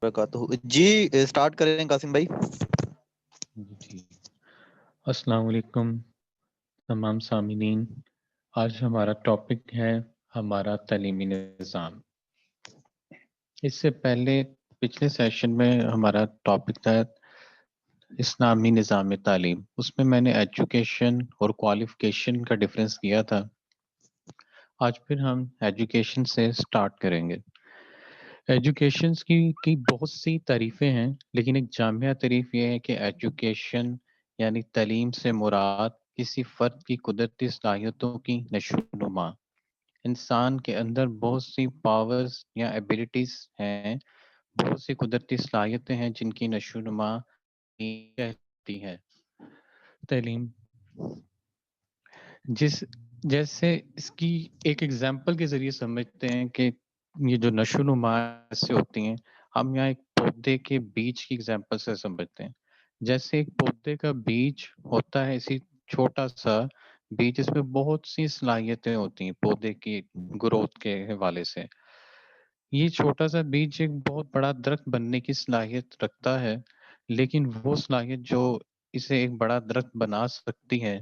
وبرکاتہ جی اسٹارٹ کریں قاسم بھائی. جی السلام علیکم تمام سامعین. آج ہمارا ٹاپک ہے ہمارا تعلیمی نظام. اس سے پہلے پچھلے سیشن میں ہمارا ٹاپک تھا اسلامی نظام تعلیم. اس میں نے ایجوکیشن اور کوالیفکیشن کا ڈفرینس کیا تھا. آج پھر ہم ایجوکیشن سے سٹارٹ کریں گے. ایجوکیشن کی بہت سی تعریفیں ہیں، لیکن ایک جامعہ تعریف یہ ہے کہ ایجوکیشن یعنی تعلیم سے مراد کسی فرد کی قدرتی صلاحیتوں کی نشو و نما. انسان کے اندر بہت سی پاورز یا ایبیلٹیز ہیں، بہت سی قدرتی صلاحیتیں ہیں جن کی نشو و نما کہتی ہے تعلیم. جیسے اس کی ایک ایگزامپل کے ذریعے سمجھتے ہیں کہ یہ جو نشو و نما سے ہوتی ہیں. ہم یہاں ایک پودے کے بیج کی ایگزامپل سے سمجھتے ہیں. جیسے ایک پودے کا بیج ہوتا ہے، اسی چھوٹا سا بیج، اس میں بہت سی صلاحیتیں ہوتی ہیں پودے کی گروتھ کے حوالے سے. یہ چھوٹا سا بیج ایک بہت بڑا درخت بننے کی صلاحیت رکھتا ہے، لیکن وہ صلاحیت جو اسے ایک بڑا درخت بنا سکتی ہے،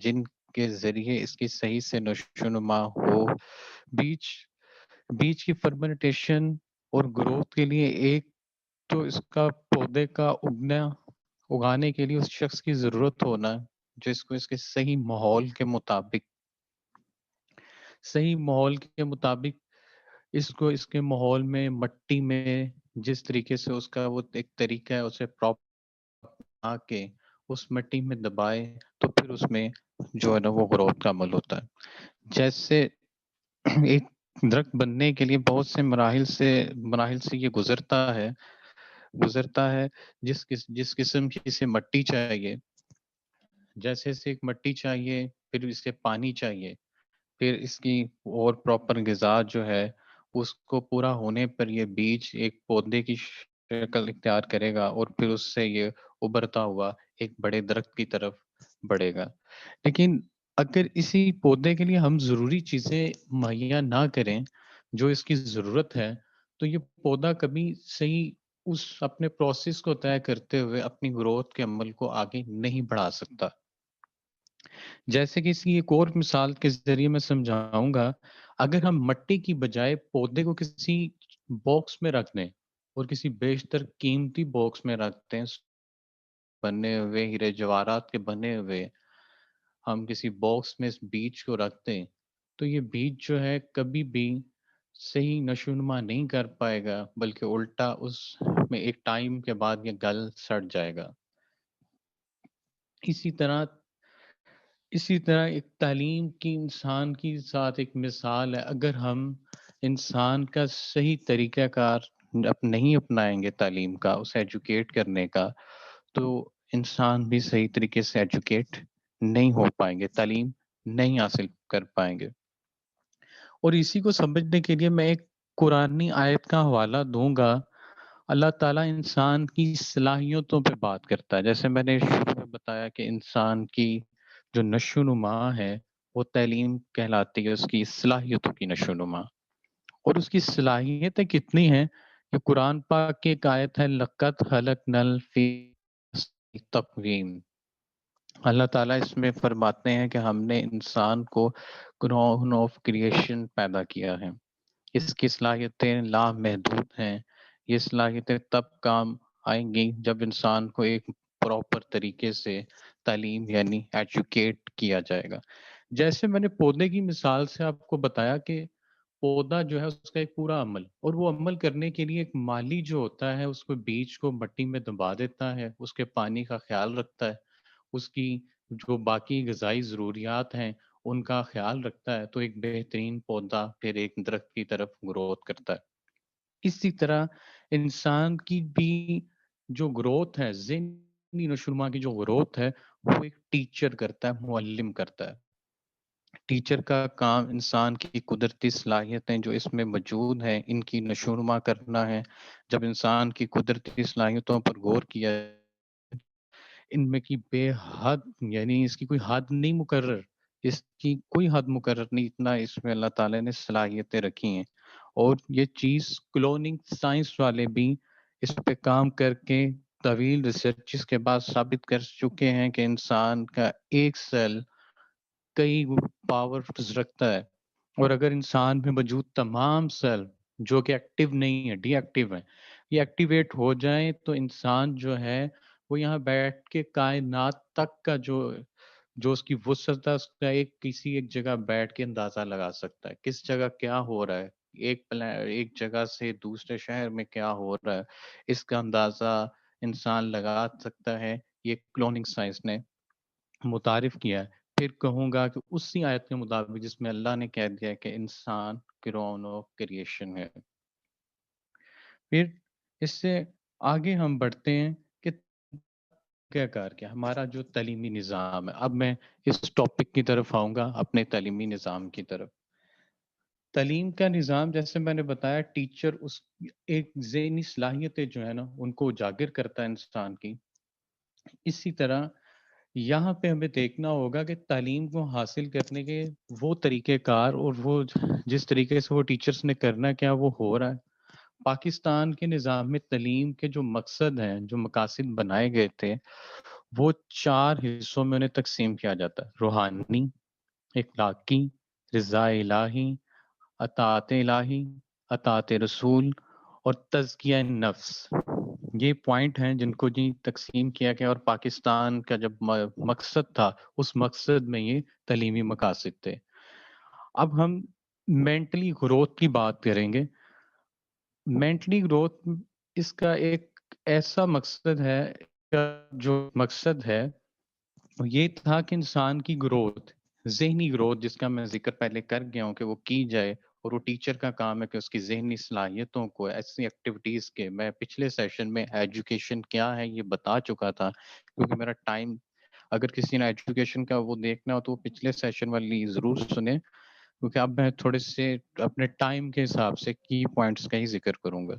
جن کے ذریعے اس کی صحیح سے نشو و نما ہو. بیج کی فرمنٹیشن اور گروتھ کے لیے ایک تو اس کا پودے کا اگانے کے لیے اس شخص کی ضرورت ہونا جو اس کو اس کے صحیح ماحول کے مطابق اس کو اس کے ماحول میں، مٹی میں جس طریقے سے اس کا وہ ایک طریقہ ہے، اسے آ کے اس مٹی میں دبائے تو پھر اس میں جو ہے نا وہ گروتھ کا عمل ہوتا ہے. جیسے ایک درخت بننے کے لیے بہت سے مراحل سے یہ گزرتا ہے. جس قسم کی اسے مٹی چاہیے، جیسے اسے ایک مٹی چاہیے، پھر اسے پانی چاہیے، پھر اس کی اور پراپر غذا جو ہے اس کو پورا ہونے پر یہ بیج ایک پودے کی شکل اختیار کرے گا اور پھر اس سے یہ ابھرتا ہوا ایک بڑے درخت کی طرف بڑھے گا. لیکن اگر اسی پودے کے لیے ہم ضروری چیزیں مہیا نہ کریں جو اس کی ضرورت ہے، تو یہ پودا کبھی صحیح اس اپنے پروسیس کو طے کرتے ہوئے اپنی گروتھ کے عمل کو آگے نہیں بڑھا سکتا. جیسے کہ اس کی ایک اور مثال کے ذریعے میں سمجھاؤں گا. اگر ہم مٹی کی بجائے پودے کو کسی باکس میں رکھ دیں اور کسی بیشتر قیمتی باکس میں رکھتے ہیں، بنے ہوئے ہیرے جواہرات کے بنے ہوئے، ہم کسی باکس میں اس بیج کو رکھتے ہیں، تو یہ بیج جو ہے کبھی بھی صحیح نشو و نما نہیں کر پائے گا، بلکہ الٹا اس میں ایک ٹائم کے بعد یہ گل سڑ جائے گا. اسی طرح ایک تعلیم کی انسان کی ساتھ ایک مثال ہے. اگر ہم انسان کا صحیح طریقہ کار نہیں اپنائیں گے تعلیم کا، اسے ایجوکیٹ کرنے کا، تو انسان بھی صحیح طریقے سے ایجوکیٹ نہیں ہو پائیں گے، تعلیم نہیں حاصل کر پائیں گے. اور اسی کو سمجھنے کے لیے میں ایک قرآنی آیت کا حوالہ دوں گا. اللہ تعالیٰ انسان کی صلاحیتوں پہ بات کرتا ہے. جیسے میں نے شروع میں بتایا کہ انسان کی جو نشو و نما ہے وہ تعلیم کہلاتی ہے، اس کی صلاحیتوں کی نشو و نما. اور اس کی صلاحیتیں کتنی ہیں، کہ قرآن پاک کی ایک آیت ہے لَقَدْ خَلَقْنَا الْفِی تقویم. اللہ تعالیٰ اس میں فرماتے ہیں کہ ہم نے انسان کو گراؤنڈ آف کریشن پیدا کیا ہے. اس کی صلاحیتیں لامحدود ہیں. یہ صلاحیتیں تب کام آئیں گی جب انسان کو ایک پراپر طریقے سے تعلیم یعنی ایجوکیٹ کیا جائے گا. جیسے میں نے پودے کی مثال سے آپ کو بتایا کہ پودا جو ہے اس کا ایک پورا عمل، اور وہ عمل کرنے کے لیے ایک مالی جو ہوتا ہے اس کو بیج کو مٹی میں دبا دیتا ہے، اس کے پانی کا خیال رکھتا ہے، اس کی جو باقی غذائی ضروریات ہیں ان کا خیال رکھتا ہے، تو ایک بہترین پودا پھر ایک درخت کی طرف گروتھ کرتا ہے. اسی طرح انسان کی بھی جو گروتھ ہے، ذہنی نشو و نما کی جو گروتھ ہے، وہ ایک ٹیچر کرتا ہے، معلم کرتا ہے. ٹیچر کا کام انسان کی قدرتی صلاحیتیں جو اس میں موجود ہیں ان کی نشو و نما کرنا ہے. جب انسان کی قدرتی صلاحیتوں پر غور کیا، ان میں کی بے حد، یعنی اس کی کوئی حد نہیں مقرر، اس کی کوئی حد مقرر نہیں، اتنا اس میں اللہ تعالیٰ نے صلاحیتیں رکھی ہیں. اور یہ چیز کلوننگ سائنس والے بھی اس پہ کام کر کے طویل ریسرچز کے بعد ثابت کر چکے ہیں کہ انسان کا ایک سیل کئی پاورز رکھتا ہے. اور اگر انسان میں موجود تمام سیل جو کہ ایکٹیو نہیں ہے، ڈی ایکٹیو ہے، یہ ایکٹیویٹ ہو جائیں تو انسان جو ہے وہ یہاں بیٹھ کے کائنات تک کا جو اس کی وسعت ہے، اس کا کسی ایک جگہ بیٹھ کے اندازہ لگا سکتا ہے کس جگہ کیا ہو رہا ہے، ایک جگہ سے دوسرے شہر میں کیا ہو رہا ہے، اس کا اندازہ انسان لگا سکتا ہے. یہ کلوننگ سائنس نے متعارف کیا ہے. پھر کہوں گا کہ اسی آیت کے مطابق جس میں اللہ نے کہہ دیا ہے کہ انسان کرون آف کریشن ہے. پھر اس سے آگے ہم بڑھتے ہیں کہ کیا کار کیا ہمارا جو تعلیمی نظام ہے. اب میں اس ٹاپک کی طرف آؤں گا، اپنے تعلیمی نظام کی طرف. تعلیم کا نظام جیسے میں نے بتایا، ٹیچر اس ایک ذہنی صلاحیتیں جو ہے نا ان کو اجاگر کرتا ہے انسان کی. اسی طرح یہاں پہ ہمیں دیکھنا ہوگا کہ تعلیم کو حاصل کرنے کے وہ طریقہ کار اور وہ جس طریقے سے وہ ٹیچرز نے کرنا کیا وہ ہو رہا ہے. پاکستان کے نظام میں تعلیم کے جو مقصد ہیں، جو مقاصد بنائے گئے تھے، وہ 4 حصوں میں انہیں تقسیم کیا جاتا ہے: روحانی، اخلاقی، رضا الہی، اطاعت الہی، اطاعت رسول اور تزکیہ نفس. یہ پوائنٹ ہیں جن کو جی تقسیم کیا گیا، اور پاکستان کا جب مقصد تھا اس مقصد میں یہ تعلیمی مقاصد تھے. اب ہم مینٹلی گروتھ کی بات کریں گے. مینٹلی گروتھ اس کا ایک ایسا مقصد ہے، کا جو مقصد ہے وہ یہ تھا کہ انسان کی گروتھ، ذہنی گروتھ جس کا میں ذکر پہلے کر گیا ہوں کہ وہ کی جائے. اور وہ ٹیچر کا کام ہے کہ اس کی ذہنی صلاحیتوں کو ایسی ایکٹیویٹیز کے، میں پچھلے سیشن میں ایجوکیشن کیا ہے یہ بتا چکا تھا کیونکہ میرا ٹائم، اگر کسی نے ایجوکیشن کا وہ دیکھنا ہو تو وہ پچھلے سیشن والی ضرور سنیں، کیونکہ اب میں تھوڑے سے اپنے ٹائم کے حساب سے کی پوائنٹس کا ہی ذکر کروں گا.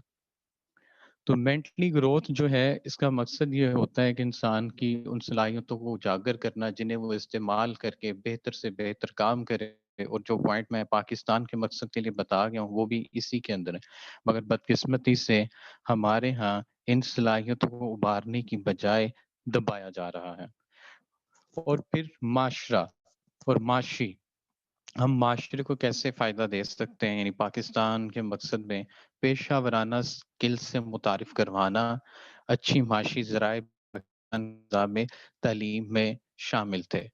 تو مینٹلی گروتھ جو ہے اس کا مقصد یہ ہوتا ہے کہ انسان کی ان صلاحیتوں کو اجاگر کرنا جنہیں وہ استعمال کر کے بہتر سے بہتر کام کرے. اور جو پوائنٹ میں پاکستان کے مقصد کے لیے بتا گیا ہوں وہ بھی اسی کے اندر ہے. مگر بدقسمتی سے ہمارے ہاں ان صلاحیتوں کو ابھارنے کی بجائے دبایا جا رہا ہے. اور پھر معاشرہ اور معاشی، ہم معاشرے کو کیسے فائدہ دے سکتے ہیں، یعنی پاکستان کے مقصد میں پیشہ ورانہ سکل سے متعارف کروانا اچھی معاشی ذرائع نظام میں تعلیم میں شامل تھے.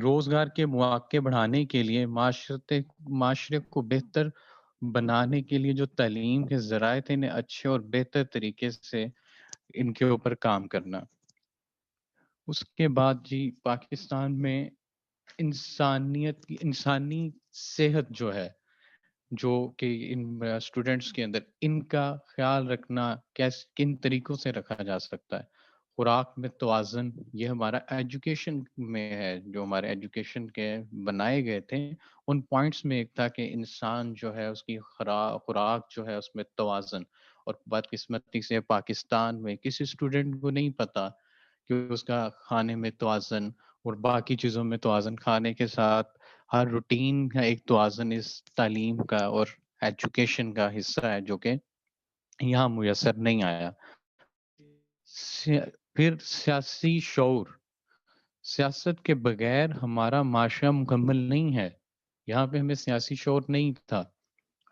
روزگار کے مواقع بڑھانے کے لیے معاشرے کو بہتر بنانے کے لیے جو تعلیم کے ذرائع تھے انہیں اچھے اور بہتر طریقے سے ان کے اوپر کام کرنا. اس کے بعد جی پاکستان میں انسانی صحت جو ہے، جو کہ ان اسٹوڈنٹس کے اندر ان کا خیال رکھنا کن طریقوں سے رکھا جا سکتا ہے. خوراک میں توازن، یہ ہمارا ایجوکیشن میں ہے، جو ہمارے ایجوکیشن کے بنائے گئے تھے ان پوائنٹس میں ایک تھا کہ انسان جو ہے اس کی خوراک جو ہے اس میں توازن. اور بدقسمتی سے پاکستان میں کسی اسٹوڈنٹ کو نہیں پتا کہ اس کا کھانے میں توازن اور باقی چیزوں میں توازن، کھانے کے ساتھ ہر روٹین کا ایک توازن اس تعلیم کا اور ایجوکیشن کا حصہ ہے جو کہ یہاں میسر نہیں آیا. پھر سیاسی شعور، سیاست کے بغیر ہمارا معاشرہ مکمل نہیں ہے. یہاں پہ ہمیں سیاسی شعور نہیں تھا.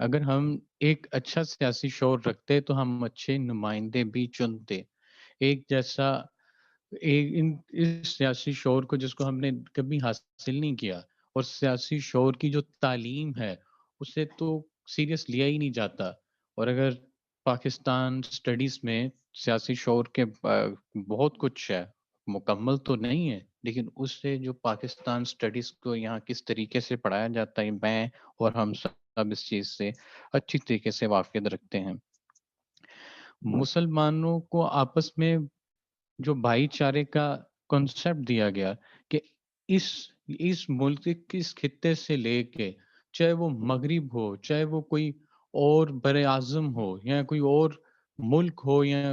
اگر ہم ایک اچھا سیاسی شعور رکھتے تو ہم اچھے نمائندے بھی چنتے. ایک جیسا اس سیاسی شعور کو جس کو ہم نے کبھی حاصل نہیں کیا، اور سیاسی شعور کی جو تعلیم ہے اسے تو سیریس لیا ہی نہیں جاتا. اور اگر پاکستان سٹڈیز میں سیاسی شعور کے بہت کچھ ہے، مکمل تو نہیں ہے لیکن اس سے جو پاکستان سٹڈیز کو یہاں کس طریقے سے پڑھایا جاتا ہے، میں اور ہم سب اس چیز سے اچھی طریقے سے واقف رکھتے ہیں. مسلمانوں کو آپس میں جو بھائی چارے کا کنسپٹ دیا گیا کہ اس اس ملک کس خطے سے لے کے، چاہے وہ مغرب ہو، چاہے وہ کوئی اور بر اعظم ہو یا کوئی اور ملک ہو یا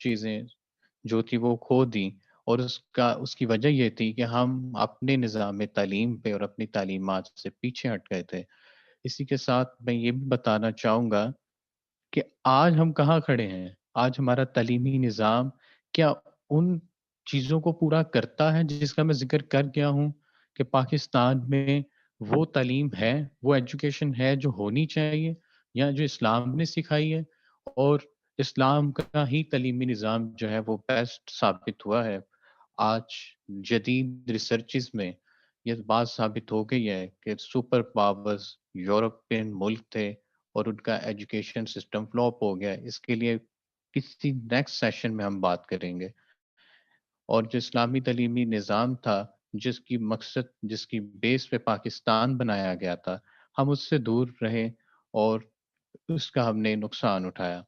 چیزیں جو تھی وہ کھو دی، اور اس کی وجہ یہ تھی کہ ہم اپنے نظام تعلیم پہ اور اپنی تعلیمات سے پیچھے ہٹ گئے تھے۔ اسی کے ساتھ میں یہ بھی بتانا چاہوں گا کہ آج ہم کہاں کھڑے ہیں؟ آج ہمارا تعلیمی نظام کیا ان چیزوں کو پورا کرتا ہے جس کا میں ذکر کر گیا ہوں کہ پاکستان میں وہ تعلیم ہے، وہ ایجوکیشن ہے جو ہونی چاہیے یا جو اسلام نے سکھائی ہے؟ اور اسلام کا ہی تعلیمی نظام جو ہے وہ بیسٹ ثابت ہوا ہے۔ آج جدید ریسرچز میں یہ بات ثابت ہو گئی ہے کہ سپر پاورز یورپین ملک تھے اور ان کا ایجوکیشن سسٹم فلاپ ہو گیا ہے۔ اس کے لیے کسی نیکسٹ سیشن میں ہم بات کریں گے۔ اور جو اسلامی تعلیمی نظام تھا، جس کی مقصد، جس کی بیس پہ پاکستان بنایا گیا تھا، ہم اس سے دور رہے اور اس کا ہم نے نقصان اٹھایا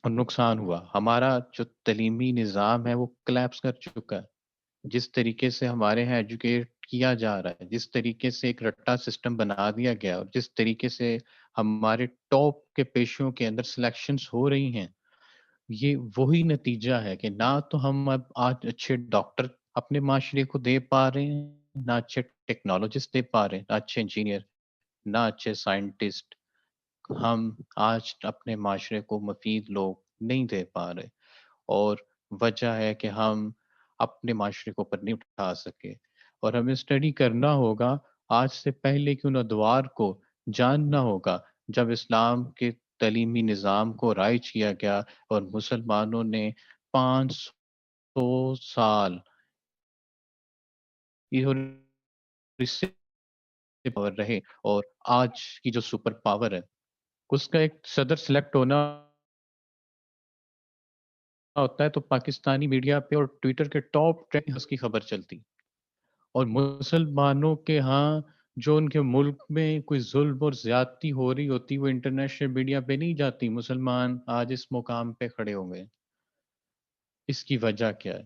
اور نقصان ہوا۔ ہمارا جو تعلیمی نظام ہے وہ کلیپس کر چکا ہے۔ جس طریقے سے ہمارے یہاں ایجوکیٹ کیا جا رہا ہے، جس طریقے سے ایک رٹا سسٹم بنا دیا گیا اور جس طریقے سے ہمارے ٹاپ کے پیشوں کے اندر سلیکشنز ہو رہی ہیں، یہ وہی نتیجہ ہے کہ نہ تو ہم اب آج اچھے ڈاکٹر اپنے معاشرے کو دے پا رہے ہیں، نہ اچھے ٹیکنالوجسٹ دے پا رہے ہیں، نہ اچھے انجینئر، نہ اچھے سائنٹسٹ۔ ہم آج اپنے معاشرے کو مفید لوگ نہیں دے پا رہے، اور وجہ ہے کہ ہم اپنے معاشرے کو اوپر نہیں اٹھا سکے۔ اور ہمیں اسٹڈی کرنا ہوگا آج سے پہلے کہ ان ادوار کو جاننا ہوگا جب اسلام کے تعلیمی نظام کو رائج کیا گیا اور مسلمانوں نے 500 سال یہ اس سے پاور رہے، اور آج کی جو سپر پاور ہے اس کا ایک صدر سلیکٹ ہونا ہوتا ہے تو پاکستانی میڈیا پہ اور ٹویٹر کے ٹاپ ٹرینڈز کی خبر چلتی، اور مسلمانوں کے ہاں جو ان کے ملک میں کوئی ظلم اور زیادتی ہو رہی ہوتی وہ انٹرنیشنل میڈیا پہ نہیں جاتی۔ مسلمان آج اس مقام پہ کھڑے ہوں گے، اس کی وجہ کیا ہے؟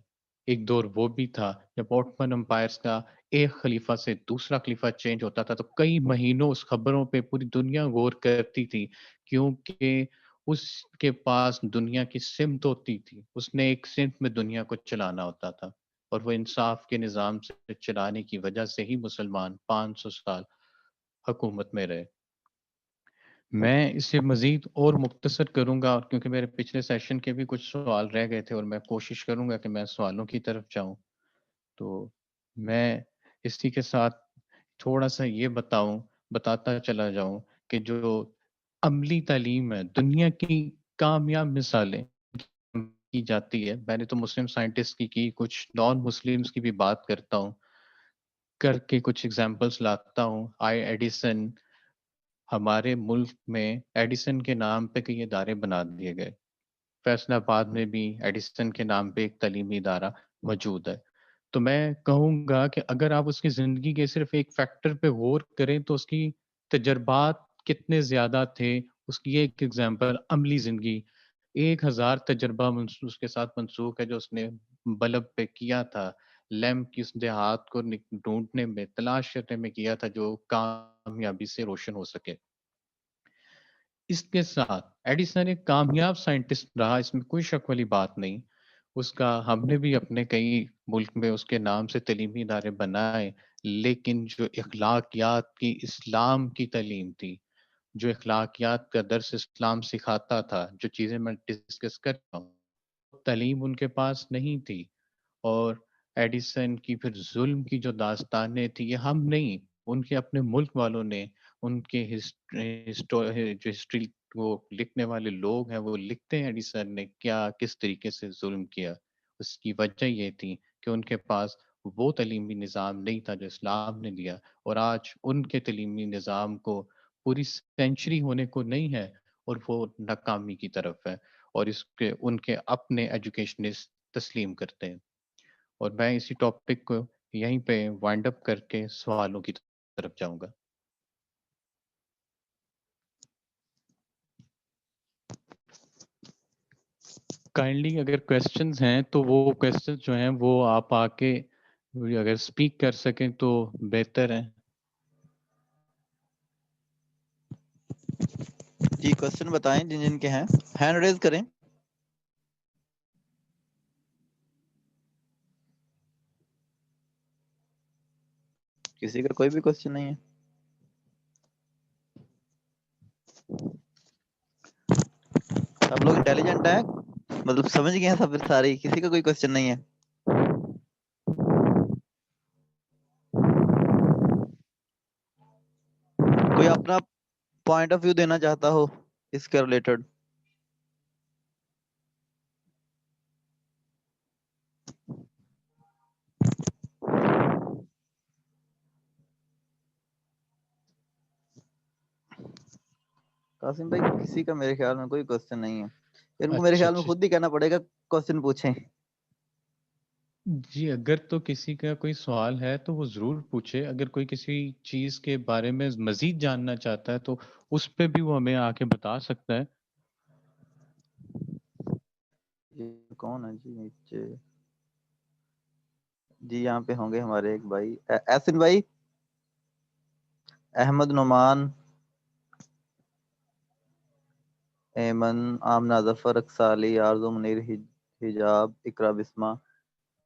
ایک دور وہ بھی تھا جب اوٹمن امپائرز کا ایک خلیفہ سے دوسرا خلیفہ چینج ہوتا تھا تو کئی مہینوں اس خبروں پہ پوری دنیا غور کرتی تھی، کیونکہ اس کے پاس دنیا کی سمت ہوتی تھی، اس نے ایک سمت میں دنیا کو چلانا ہوتا تھا، اور وہ انصاف کے نظام سے چلانے کی وجہ سے ہی مسلمان 500 سال حکومت میں رہے۔ میں اسے مزید اور مختصر کروں گا کیونکہ میرے پچھلے سیشن کے بھی کچھ سوال رہ گئے تھے اور میں کوشش کروں گا کہ میں سوالوں کی طرف جاؤں۔ تو میں اسی کے ساتھ تھوڑا سا یہ بتاتا چلا جاؤں کہ جو عملی تعلیم ہے دنیا کی کامیاب مثالیں کی جاتی ہے۔ میں نے تو مسلم سائنٹسٹ کی کچھ نان مسلمس کی بھی بات کرتا ہوں، کر کے کچھ ایگزامپلس لاتا ہوں۔ ایڈیسن، ہمارے ملک میں ایڈیسن کے نام پہ کئی ادارے بنا دیے گئے۔ فیصل آباد میں بھی ایڈیسن کے نام پہ ایک تعلیمی ادارہ موجود ہے۔ تو میں کہوں گا کہ اگر آپ اس کی زندگی کے صرف ایک فیکٹر پہ غور کریں تو اس کی تجربات کتنے زیادہ تھے، اس کی ایک ایگزامپل عملی زندگی، 1000 تجربہ اس کے ساتھ منسوخ ہے جو اس نے بلب پہ کیا تھا، لیمپ کی اس دیہات کو ڈھونڈنے میں، تلاش کرنے میں کیا تھا جو کامیابی سے روشن ہو سکے۔ اس کے ساتھ ایڈیسن ایک کامیاب سائنٹسٹ رہا، اس میں کوئی شک والی بات نہیں۔ اس کا ہم نے بھی اپنے کئی ملک میں اس کے نام سے تعلیمی ادارے بنائے، لیکن جو اخلاقیات کی اسلام کی تعلیم تھی، جو اخلاقیات کا درس اسلام سکھاتا تھا، جو چیزیں میں ڈسکس کر رہا ہوں، تعلیم ان کے پاس نہیں تھی۔ اور ایڈیسن کی پھر ظلم کی جو داستانیں تھی یہ ہم نہیں، ان کے اپنے ملک والوں نے، ان کے جو ہسٹری وہ لکھنے والے لوگ ہیں وہ لکھتے ہیں ایڈیسن نے کیا کس طریقے سے ظلم کیا۔ اس کی وجہ یہ تھی کہ ان کے پاس وہ تعلیمی نظام نہیں تھا جو اسلام نے دیا، اور آج ان کے تعلیمی نظام کو پوری سینچری ہونے کو نہیں ہے اور وہ ناکامی کی طرف ہے، اور اس کے ان کے اپنے ایجوکیشنسٹ تسلیم کرتے ہیں۔ اور میں اسی ٹاپک کو یہیں پہ وائنڈ اپ کر کے سوالوں کی طرف جاؤں گا۔ کائنڈلی اگر کویسچنز ہیں تو وہ کویسچنز جو ہیں وہ آپ آ کے اگر اسپیک کر سکیں تو بہتر ہے۔ جی کوشچن بتائیں جن جن کے ہیں، ہینڈ ریز کریں۔ کسی کا کوئی بھی کوشچن نہیں ہے؟ سب لوگ انٹیلیجنٹ ہیں، مطلب سمجھ گئے ہیں سب سارے، کسی کا کوئی کوشچن نہیں ہے؟ کوئی اپنا پوائنٹ آف ویو دینا چاہتا ہو اس کے ریلیٹڈ؟ قاسم بھائی کسی کا میرے خیال میں کوئی کوشچن نہیں ہے، ان کو میرے اچھا خیال میں اچھا خود ہی کہنا پڑے گا کوشچن پوچھیں۔ جی، اگر تو کسی کا کوئی سوال ہے تو وہ ضرور پوچھے، اگر کوئی کسی چیز کے بارے میں مزید جاننا چاہتا ہے تو اس پہ بھی وہ ہمیں آ کے بتا سکتا ہے۔ یہ کون ہے جی نیچے؟ جی یہاں پہ ہوں گے ہمارے ایک بھائی احسن بھائی، احمد نعمان، ایمن، آمنہ ظفر، اکسالی، آرزو منیر، حجاب، اقرا، بسمہ،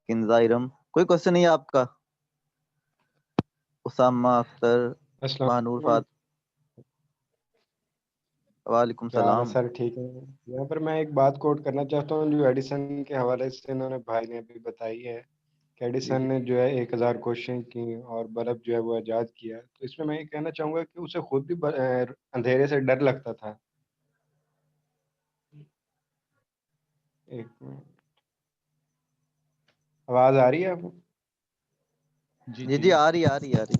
کنزا، ارم۔ کوئی کوشچن نہیں ہے آپ کا؟ اسامہ اختر، السلام مانور علیکم، فات، وعلیکم کیا حال ہے السلام۔ سر؟ ٹھیک ہے؟ یہاں پر میں ایک بات کوٹ کرنا چاہتا ہوں جو ایڈیسن کے حوالے سے انہوں نے بھائی نے ابھی بتائی ہے کہ جی ایڈیسن جی نے جو ہے 1000 کوششیں کی اور بلب جو ہے وہ ایجاد کیا، تو اس میں یہ کہنا چاہوں گا کہ اسے خود بھی اندھیرے سے ڈر لگتا تھا۔ ایک منٹ، آواز آ رہی ہے آپ کو؟ جی جی جی جی آ رہی آ رہی آ رہی۔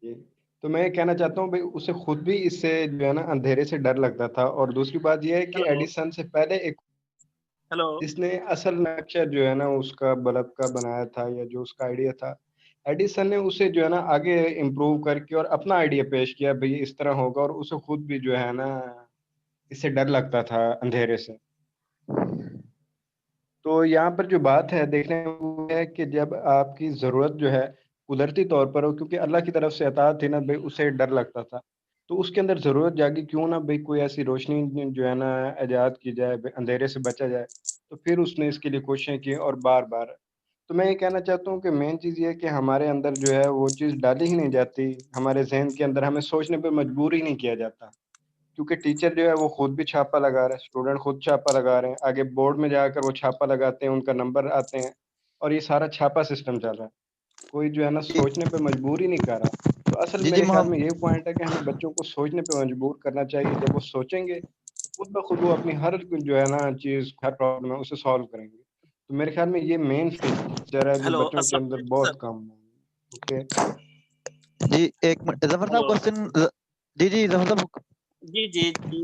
جی، تو میں یہ کہنا چاہتا ہوں بھائی اسے خود بھی اس سے جو ہے نا اندھیرے سے ڈر لگتا تھا، اور دوسری بات یہ ہے کہ ہلو ایڈیسن سے پہلے ایک ہلو جس نے اصل نقشہ جو ہے نا اس کا بلب کا بنایا تھا یا جو اس کا آئیڈیا تھا، ایڈیسن نے اسے جو ہے نا آگے امپروو کر کے اور اپنا آئیڈیا پیش کیا بھئی اس طرح ہوگا، اور اسے خود بھی جو ہے نا اس سے ڈر لگتا تھا اندھیرے سے۔ تو یہاں پر جو بات ہے دیکھنے میں وہ ہے کہ جب آپ کی ضرورت جو ہے قدرتی طور پر ہو، کیونکہ اللہ کی طرف سے عطا تھی نا بھئی اسے ڈر لگتا تھا، تو اس کے اندر ضرورت جاگی کیوں نہ بھئی کوئی ایسی روشنی جو ہے نا ایجاد کی جائے، بھئی اندھیرے سے بچا جائے، تو پھر اس نے اس کے لیے کوششیں کی اور بار بار۔ تو میں یہ کہنا چاہتا ہوں کہ مین چیز یہ ہے کہ ہمارے اندر جو ہے وہ چیز ڈالی ہی نہیں جاتی، ہمارے ذہن کے اندر ہمیں سوچنے پہ مجبور ہی نہیں کیا جاتا، کیونکہ ٹیچر جو ہے وہ خود بھی چھاپا لگا رہا ہے، اسٹوڈنٹ خود چھاپا لگا رہے ہیں، آگے بورڈ میں جا کر وہ چھاپا لگاتے ہیں، ان کا نمبر آتے ہیں، اور یہ سارا چھاپا سسٹم چل رہا ہے، کوئی جو ہے نا جی سوچنے پہ مجبور ہی نہیں کر رہا۔ تو اصل جی جی میرے خیال میں یہ پوائنٹ ہے کہ ہمیں بچوں کو سوچنے پہ مجبور کرنا چاہیے، جب وہ سوچیں گے خود بخود وہ اپنی ہر جو ہے نا چیز، ہر پرابلم ہے اسے سالو کریں گے۔ تو میرے خیال میں یہ مین فیچر ہے جو ہلو بچوں کے السلام اندر علیکم بہت سر۔ کم ہے۔ اوکے، جی ایک منٹ ظفر صاحب ہلو کوشچن۔ جی جی ظفر صاحب۔ جی جی جی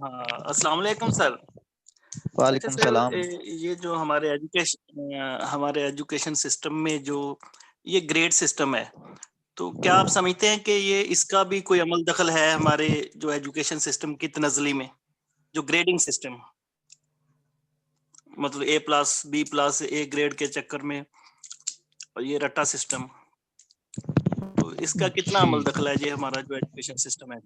ہاں السلام علیکم سر۔ اچھا وعلیکم سر، السلام۔ یہ جو ہمارے ایجوکیشن سسٹم میں جو یہ گریڈ سسٹم ہے، تو کیا آپ سمجھتے ہیں کہ یہ اس کا بھی کوئی عمل دخل ہے ہمارے جو ایجوکیشن سسٹم کی تنزلی میں، جو گریڈنگ سسٹم، مطلب A+B+، اے گریڈ کے چکر میں، اور یہ رٹا سسٹم، تو اس کا کتنا جی عمل دخل ہے یہ ہمارا جو ایجوکیشن سسٹم ہے؟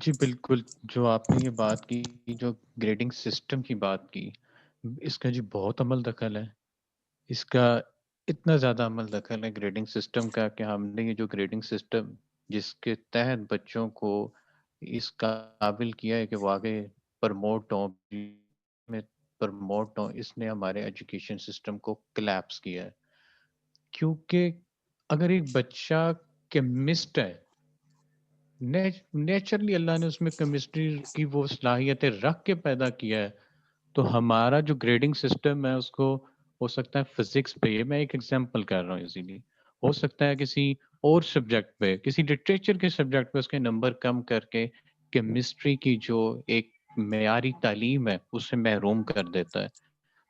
جی بالکل، جو آپ نے یہ بات کی، جو گریڈنگ سسٹم کی بات کی، اس کا جی بہت عمل دخل ہے۔ اس کا اتنا زیادہ عمل دخل ہے گریڈنگ سسٹم کا کہ ہم نے یہ جو گریڈنگ سسٹم جس کے تحت بچوں کو اس قابل کیا ہے کہ وہ آگے پرموٹ ہوں میں پرموٹ ہوں، اس نے ہمارے ایجوکیشن سسٹم کو کلیپس کیا ہے۔ کیونکہ اگر ایک بچہ کیمسٹ ہے، نیچرلی اللہ نے اس میں کیمسٹری کی وہ صلاحیتیں رکھ کے پیدا کیا ہے، تو ہمارا جو گریڈنگ سسٹم ہے اس کو ہو سکتا ہے فزکس پہ، یہ میں ایک ایگزامپل کر رہا ہوں اسی لیے، ہو سکتا ہے کسی اور سبجیکٹ پہ، کسی لٹریچر کے سبجیکٹ پہ اس کے نمبر کم کر کے کیمسٹری کی جو ایک معیاری تعلیم ہے اس سے محروم کر دیتا ہے۔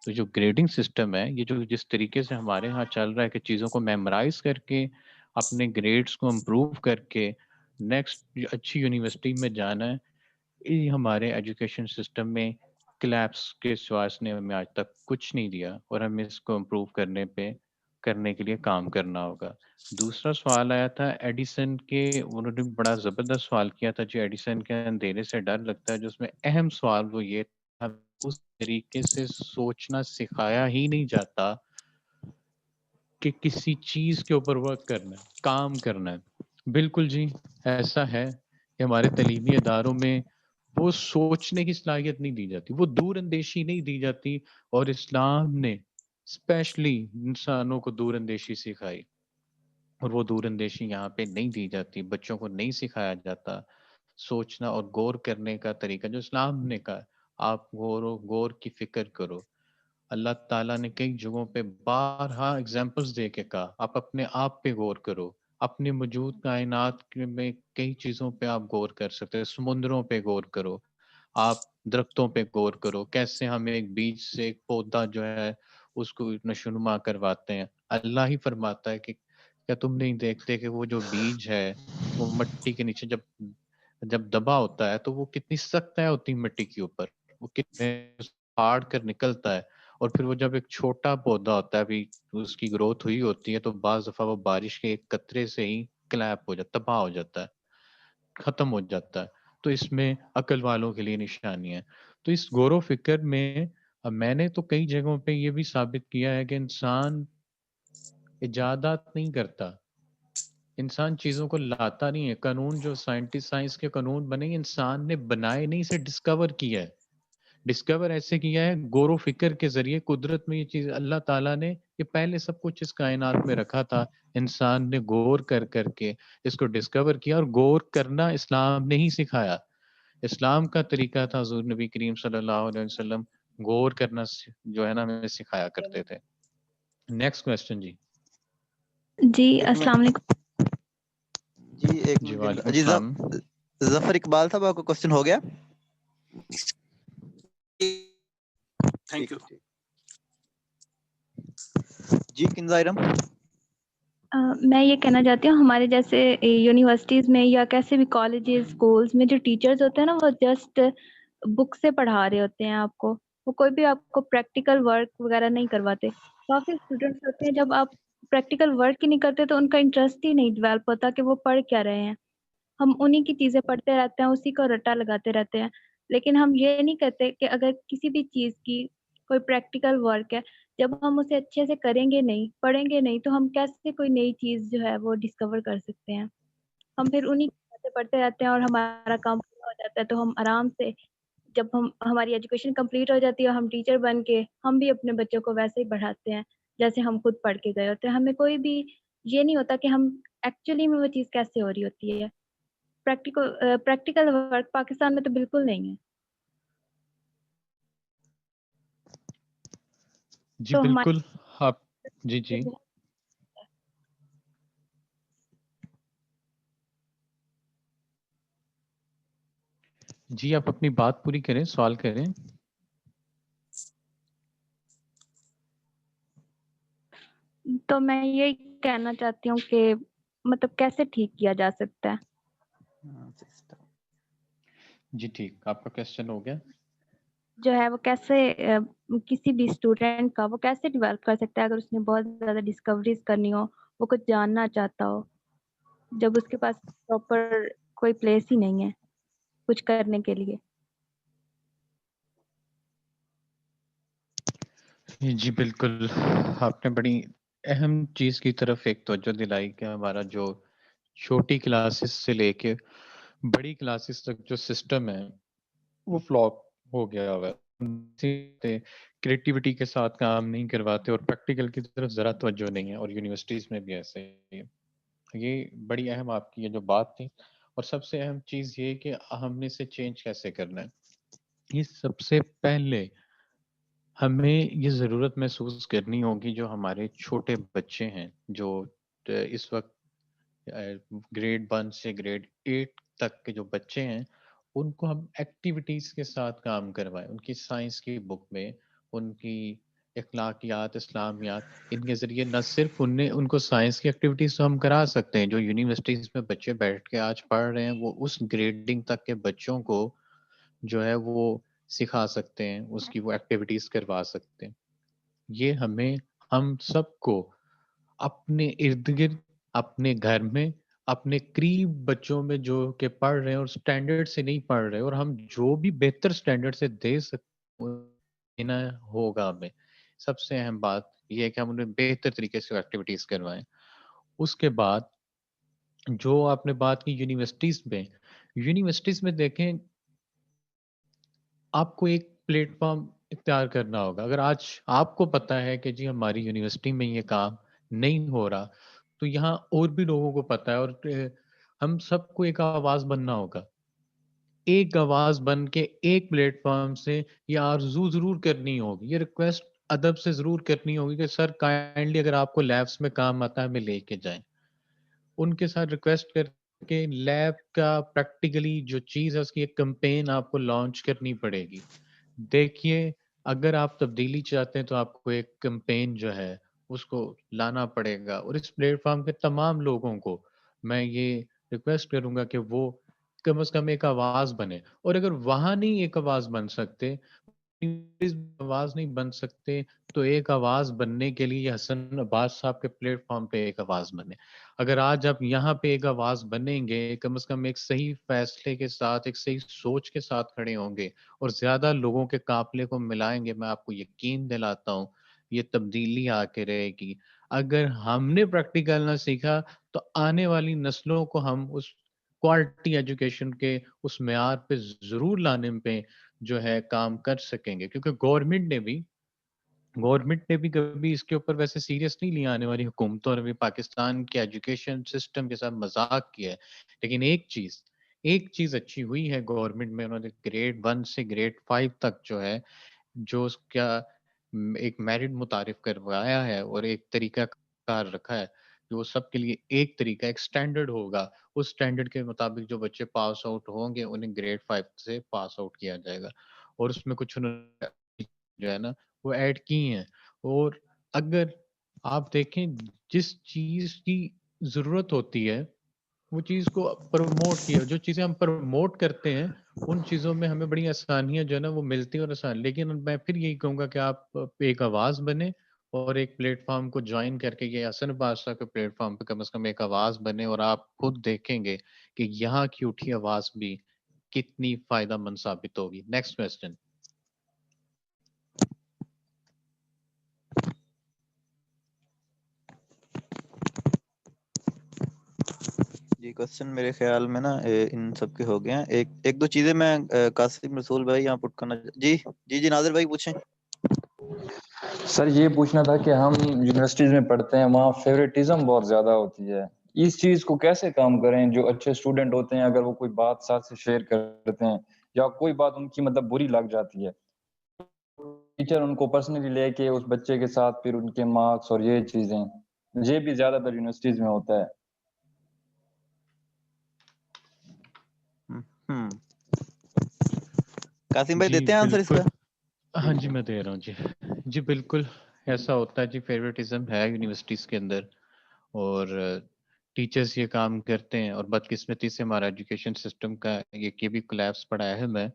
تو جو گریڈنگ سسٹم ہے، یہ جو جس طریقے سے ہمارے ہاں چل رہا ہے کہ چیزوں کو میمورائز کر کے اپنے گریڈز کو امپروو کر کے نیکسٹ اچھی یونیورسٹی میں جانا ہے، یہ ہمارے ایجوکیشن سسٹم میں کلیپس کے سوا اس نے ہمیں آج تک کچھ نہیں دیا، اور ہمیں اس کو امپروو کرنے کے لیے کام کرنا ہوگا۔ دوسرا سوال آیا تھا ایڈیسن کے، انہوں نے بڑا زبردست سوال کیا تھا جو ایڈیسن کے اندھیرے سے ڈر لگتا ہے، جو اس میں اہم سوال وہ یہ تھا، اس طریقے سے سوچنا سکھایا ہی نہیں جاتا کہ کسی چیز کے اوپر ورک کرنا ہے, کام کرنا ہے. بالکل جی, ایسا ہے کہ ہمارے تعلیمی اداروں میں وہ سوچنے کی صلاحیت نہیں دی جاتی, وہ دور اندیشی نہیں دی جاتی, اور اسلام نے اسپیشلی انسانوں کو دور اندیشی سکھائی, اور وہ دور اندیشی یہاں پہ نہیں دی جاتی, بچوں کو نہیں سکھایا جاتا سوچنا اور غور کرنے کا طریقہ جو اسلام نے کہا. آپ غور کی فکر کرو. اللہ تعالیٰ نے کئی جگہوں پہ بارہا اگزامپلس دے کے کہا آپ اپنے آپ پہ غور کرو, اپنے موجود کائنات میں کئی چیزوں پہ آپ غور کر سکتے ہیں, سمندروں پہ غور کرو, آپ درختوں پہ غور کرو, کیسے ہم ایک بیج سے ایک پودا جو ہے اس کو نشوونما کرواتے ہیں. اللہ ہی فرماتا ہے کہ کیا تم نہیں دیکھتے کہ وہ جو بیج ہے وہ مٹی کے نیچے جب دبا ہوتا ہے تو وہ کتنی سخت ہے ہوتی مٹی کے اوپر, وہ کتنے پھاڑ کر نکلتا ہے, اور پھر وہ جب ایک چھوٹا پودا ہوتا ہے, ابھی اس کی گروتھ ہوئی ہوتی ہے, تو بعض دفعہ وہ بارش کے ایک قطرے سے ہی کلیپ ہو جاتا, تباہ ہو جاتا ہے, ختم ہو جاتا ہے. تو اس میں عقل والوں کے لیے نشانی ہے. تو اس غور و فکر میں اب میں نے تو کئی جگہوں پہ یہ بھی ثابت کیا ہے کہ انسان ایجادات نہیں کرتا, انسان چیزوں کو لاتا نہیں ہے. قانون جو سائنس کے قانون بنے انسان نے بنائے نہیں, اسے ڈسکور کیا ہے. ڈسکور ایسے کیا ہے غور و فکر کے ذریعے. قدرت میں یہ چیز اللہ تعالیٰ نے یہ پہلے سب کچھ اس کائنات میں رکھا تھا, انسان نے غور کر کے اس کو ڈسکور کیا, اور غور کرنا اسلام نے ہی سکھایا. اسلام کا طریقہ تھا, حضور نبی کریم صلی اللہ علیہ وسلم غور کرنا جو ہے نا ہمیں سکھایا کرتے تھے. نیکسٹ کوسچن جی. جی السلام علیکم. جی ایک جی منٹ وعلیکم جی, السلام. ظفر اقبال صاحب آپ کا کوسچن ہو گیا؟ Thank you. جی کنزا ارم. میں یہ کہنا چاہتی ہوں ہمارے جیسے یونیورسٹیز میں یا کیسے بھی کالجز اسکولز میں جو ٹیچرز ہوتے ہیں نا وہ جسٹ بک سے پڑھا رہے ہوتے ہیں آپ کو, وہ کوئی بھی آپ کو پریکٹیکل ورک وغیرہ نہیں کرواتے. کافی اسٹوڈینٹس ہوتے ہیں جب آپ پریکٹیکل ورک ہی نہیں کرتے تو ان کا انٹرسٹ ہی نہیں ڈیولپ ہوتا کہ وہ پڑھ کیا رہے ہیں. ہم انہی کی چیزیں پڑھتے رہتے ہیں, اسی کو رٹا لگاتے رہتے ہیں, لیکن ہم یہ نہیں کرتے کہ اگر کسی بھی چیز کی کوئی پریکٹیکل ورک ہے, جب ہم اسے اچھے سے کریں گے نہیں, پڑھیں گے نہیں, تو ہم کیسے کوئی نئی چیز جو ہے وہ ڈسکور کر سکتے ہیں. ہم پھر انہی باتیں پڑھتے رہتے ہیں اور ہمارا کام پورا ہو جاتا ہے, تو ہم آرام سے جب ہماری ایجوکیشن کمپلیٹ ہو جاتی ہے, ہم ٹیچر بن کے ہم بھی اپنے بچوں کو ویسے ہی پڑھاتے ہیں جیسے ہم خود پڑھ کے گئے ہوتے ہیں. ہمیں کوئی بھی یہ نہیں ہوتا کہ ہم ایکچولی میں وہ چیز کیسے ہو رہی ہوتی ہے. پریکٹیکل ورک پاکستان میں تو بالکل نہیں ہے. جی تو بالکل. آپ جی جی جی آپ اپنی بات پوری کریں, سوال کریں. تو میں یہ کہنا چاہتی ہوں کہ مطلب کیسے ٹھیک کیا جا سکتا ہے. جی ٹھیک, آپ کا کوسچن ہو گیا. جو ہے وہ کیسے کسی بھی اسٹوڈینٹ کا وہ کیسے ڈیولپ کر سکتا ہے اگر اس نے بہت زیادہ ڈسکوریز کرنی ہو, وہ کچھ جاننا چاہتا ہو, جب اس کے پاس پراپر کوئی پلیس ہی نہیں ہے کچھ کرنے کے لیے. جی بالکل, آپ نے بڑی اہم چیز کی طرف ایک توجہ دلائی کہ ہمارا جو چھوٹی کلاسز سے لے کے بڑی کلاسز تک جو سسٹم ہے وہ فلاپ ہو گیا ہوا ہے. کریٹیوٹی کے ساتھ کام نہیں کرواتے اور پریکٹیکل کی طرف ذرا توجہ نہیں ہے, اور یونیورسٹیز میں بھی ایسے ہی ہے. یہ بڑی اہم آپ کی یہ جو بات تھی, اور سب سے اہم چیز یہ کہ ہم نے اسے چینج کیسے کرنا ہے. یہ سب سے پہلے ہمیں یہ ضرورت محسوس کرنی ہوگی جو ہمارے چھوٹے بچے ہیں جو اس وقت گریڈ 1 سے گریڈ 8 تک کے جو بچے ہیں, ان کو ہم ایکٹیویٹیز کے ساتھ کام کروائیں. ان کی سائنس کی بک میں ان کی اخلاقیات, اسلامیات, ان کے ذریعے نہ صرف ان کو سائنس کی ایکٹیویٹیز تو ہم کرا سکتے ہیں جو یونیورسٹیز میں بچے بیٹھ کے آج پڑھ رہے ہیں, وہ اس گریڈنگ تک کے بچوں کو جو ہے وہ سکھا سکتے ہیں, اس کی وہ ایکٹیویٹیز کروا سکتے ہیں. یہ ہم سب کو اپنے ارد گرد, اپنے گھر میں, اپنے قریب بچوں میں جو کہ پڑھ رہے ہیں اور سٹینڈرڈ سے نہیں پڑھ رہے, اور ہم جو بھی بہتر سٹینڈرڈ سے دے سکتے ہوگا. ہمیں سب سے اہم بات یہ ہے کہ ہم انہیں بہتر طریقے سے ایکٹیویٹیز کروائیں. اس کے بعد جو آپ نے بات کی یونیورسٹیز میں دیکھیں آپ کو ایک پلیٹ فارم اختیار کرنا ہوگا. اگر آج آپ کو پتا ہے کہ جی ہماری یونیورسٹی میں یہ کام نہیں ہو رہا تو یہاں اور بھی لوگوں کو پتا ہے اور ہم سب کو ایک آواز بننا ہوگا. ایک آواز بن کے ایک پلیٹ فارم سے یہ آرزو ضرور کرنی ہوگی, یہ ریکویسٹ ادب سے ضرور کرنی ہوگی کہ سر کائنڈلی اگر آپ کو لیبس میں کام آتا ہے ہمیں لے کے جائیں. ان کے ساتھ ریکویسٹ کر کے لیب کا پریکٹیکلی جو چیز ہے اس کی ایک کمپین آپ کو لانچ کرنی پڑے گی. دیکھیے اگر آپ تبدیلی چاہتے ہیں تو آپ کو ایک کمپین جو ہے اس کو لانا پڑے گا, اور اس پلیٹ فارم کے تمام لوگوں کو میں یہ ریکویسٹ کروں گا کہ وہ کم از کم ایک آواز بنے. اور اگر وہاں نہیں ایک آواز بن سکتے, آواز نہیں بن سکتے, تو ایک آواز بننے کے لیے حسن عباس صاحب کے پلیٹ فارم پہ ایک آواز بنے. اگر آج آپ یہاں پہ ایک آواز بنیں گے, کم از کم ایک صحیح فیصلے کے ساتھ, ایک صحیح سوچ کے ساتھ کھڑے ہوں گے اور زیادہ لوگوں کے قافلے کو ملائیں گے, میں آپ کو یقین دلاتا ہوں یہ تبدیلی آ کے رہے گی. اگر ہم نے پریکٹیکل نہ سیکھا تو آنے والی نسلوں کو ہم اس کوالٹی ایجوکیشن کے اس معیار پہ ضرور لانے پہ جو ہے کام کر سکیں گے, کیونکہ گورنمنٹ نے بھی کبھی اس کے اوپر ویسے سیریس نہیں لیا, آنے والی حکومتوں نے بھی پاکستان کے ایجوکیشن سسٹم کے ساتھ مذاق کیا ہے. لیکن ایک چیز اچھی ہوئی ہے گورنمنٹ میں, انہوں نے گریڈ 1 سے گریڈ 5 تک جو ہے جو اس کا ایک میرٹ متعارف کروایا ہے اور ایک طریقہ کار رکھا ہے جو سب کے لیے ایک طریقہ ایک سٹینڈرڈ ہوگا. اس سٹینڈرڈ کے مطابق جو بچے پاس آؤٹ ہوں گے انہیں گریڈ 5 سے پاس آؤٹ کیا جائے گا. اور اس میں کچھ جو ہے نا وہ ایڈ کی ہیں. اور اگر آپ دیکھیں جس چیز کی ضرورت ہوتی ہے وہ چیز کو پروموٹ کیا, جو چیزیں ہم پروموٹ کرتے ہیں ان چیزوں میں ہمیں بڑی آسانیاں جو ہے نا وہ ملتی ہیں اور آسان. لیکن میں پھر یہی کہوں گا کہ آپ ایک آواز بنے اور ایک پلیٹ فارم کو جوائن کر کے, یہ حسن بادشاہ کے پلیٹ فارم پہ کم از کم ایک آواز بنے, اور آپ خود دیکھیں گے کہ یہاں کی اٹھی آواز بھی کتنی فائدہ مند ثابت ہوگی. Next question. جی کوشچن میرے خیال میں نا ان سب کے ہو گئے ہیں. ایک دو چیزیں میں قاسم رسول بھائی یہاں پٹ کرنا. جی ناظر بھائی پوچھیں. سر یہ پوچھنا تھا کہ ہم یونیورسٹیز میں پڑھتے ہیں, وہاں فیوریٹزم بہت زیادہ ہوتی ہے, اس چیز کو کیسے کام کریں؟ جو اچھے اسٹوڈنٹ ہوتے ہیں اگر وہ کوئی بات ساتھ سے شیئر کرتے ہیں یا کوئی بات ان کی مطلب بری لگ جاتی ہے, ٹیچر ان کو پرسنلی لے کے اس بچے کے ساتھ پھر ان کے مارکس اور یہ چیزیں, یہ بھی زیادہ تر یونیورسٹیز میں ہوتا ہے. قاسم بھائی جی دیتے ہیں آنسر اس بالکل, کا. ہاں جی میں دے رہا ہوں. جی بالکل ایسا ہوتا ہے جی, فیوریٹزم ہے یونیورسٹیز کے اندر اور ٹیچرز یہ کام کرتے ہیں, اور بدقسمتی سے ہمارا ایجوکیشن سسٹم کا یہ بھی کولیپس بڑا اہم ہے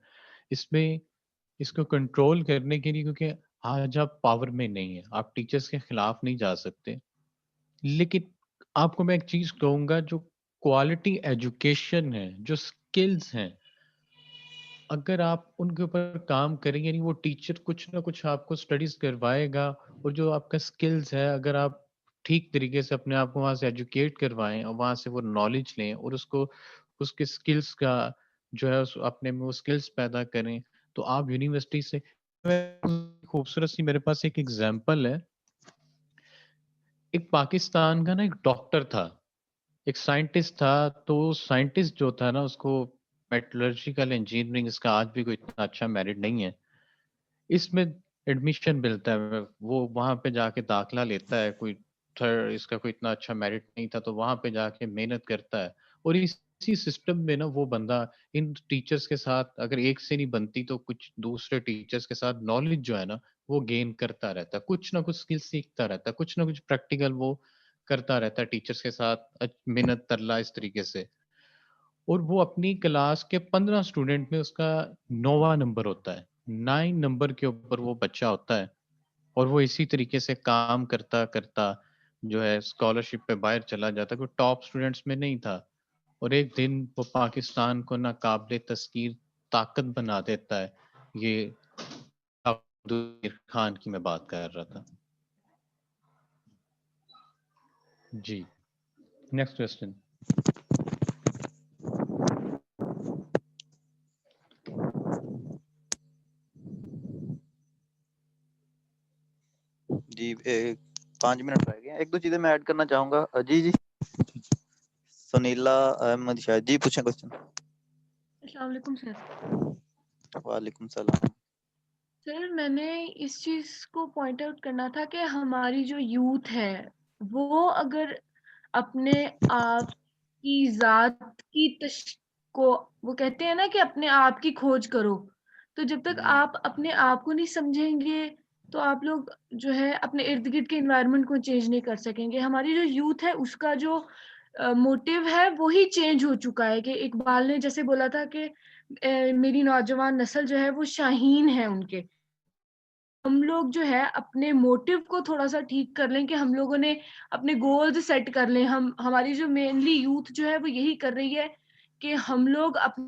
اس میں. اس کو کنٹرول کرنے کے لیے, کیونکہ آج آپ پاور میں نہیں ہیں, آپ ٹیچرز کے خلاف نہیں جا سکتے, لیکن آپ کو میں ایک چیز کہوں گا, جو کوالٹی ایجوکیشن ہے, جو سکلز ہیں, اگر آپ ان کے اوپر کام کریں گے, یعنی وہ ٹیچر کچھ نہ کچھ آپ کو سٹڈیز کروائے گا, اور جو آپ کا سکلز ہے اگر آپ ٹھیک طریقے سے اپنے آپ کو وہاں سے ایجوکیٹ کروائیں اور وہاں سے وہ نالج لیں اور اس کے سکلز کا جو ہے اپنے میں وہ سکلز پیدا کریں, تو آپ یونیورسٹی سے. خوبصورت سی میرے پاس ایک ایگزامپل ہے. ایک پاکستان کا نا ایک ڈاکٹر تھا, ایک سائنٹسٹ تھا, تو سائنٹسٹ جو تھا نا اس کو میٹلرجیکل انجینئرنگ, اس کا آج بھی کوئی اتنا اچھا میرٹ نہیں ہے, اس میں ایڈمیشن ملتا ہے, وہ وہاں پہ جا کے داخلہ لیتا ہے, کوئی اس کا کوئی اتنا اچھا میرٹ نہیں تھا تو وہاں پہ جا کے محنت کرتا ہے, اور اسی سسٹم میں نا وہ بندہ ان ٹیچرز کے ساتھ اگر ایک سے نہیں بنتی تو کچھ دوسرے ٹیچرز کے ساتھ نالج جو ہے نا وہ گین کرتا رہتا ہے, کچھ نہ کچھ اسکل سیکھتا رہتا ہے, کچھ نہ کچھ پریکٹیکل وہ کرتا رہتا ہے ٹیچرز کے ساتھ محنت ترلا اس طریقے سے. اور وہ اپنی کلاس کے 15 اسٹوڈنٹ میں اس کا 9واں نمبر ہوتا ہے, 9 نمبر کے اوپر وہ بچہ ہوتا ہے, اور وہ اسی طریقے سے کام کرتا کرتا جو ہے اسکالرشپ پہ باہر چلا جاتا, کوئی ٹاپ اسٹوڈنٹس میں نہیں تھا, اور ایک دن وہ پاکستان کو ناقابل تذکیر طاقت بنا دیتا ہے. یہ عبدالقادر خان کی میں بات کر رہا تھا. جی نیکسٹ کوشچن. جی 5 منٹ رہ گئے. ایک دو چیزیں میں ایڈ کرنا چاہوں گا. جی سنیلا احمد شاید جی پوچھیں کوشچن. السلام علیکم سر. وعلیکم السلام. سر میں نے اس چیز کو پوائنٹ آؤٹ کرنا تھا کہ ہماری جو یوتھ ہے وہ اگر اپنے آپ کی ذات کی کو وہ کہتے ہیں نا کہ اپنے آپ کی کھوج کرو, تو جب تک آپ اپنے آپ کو نہیں سمجھیں گے تو آپ لوگ جو ہے اپنے ارد گرد کے انوائرمنٹ کو چینج نہیں کر سکیں گے. ہماری جو یوتھ ہے اس کا جو موٹیو ہے وہی چینج ہو چکا ہے, کہ اقبال نے جیسے بولا تھا کہ میری نوجوان نسل جو ہے وہ شاہین ہے ان کے. ہم لوگ جو ہے اپنے موٹیو کو تھوڑا سا ٹھیک کر لیں کہ ہم لوگوں نے اپنے گولز سیٹ کر لیں. ہماری جو مینلی یوتھ جو ہے وہ یہی کر رہی ہے کہ ہم لوگ اپنے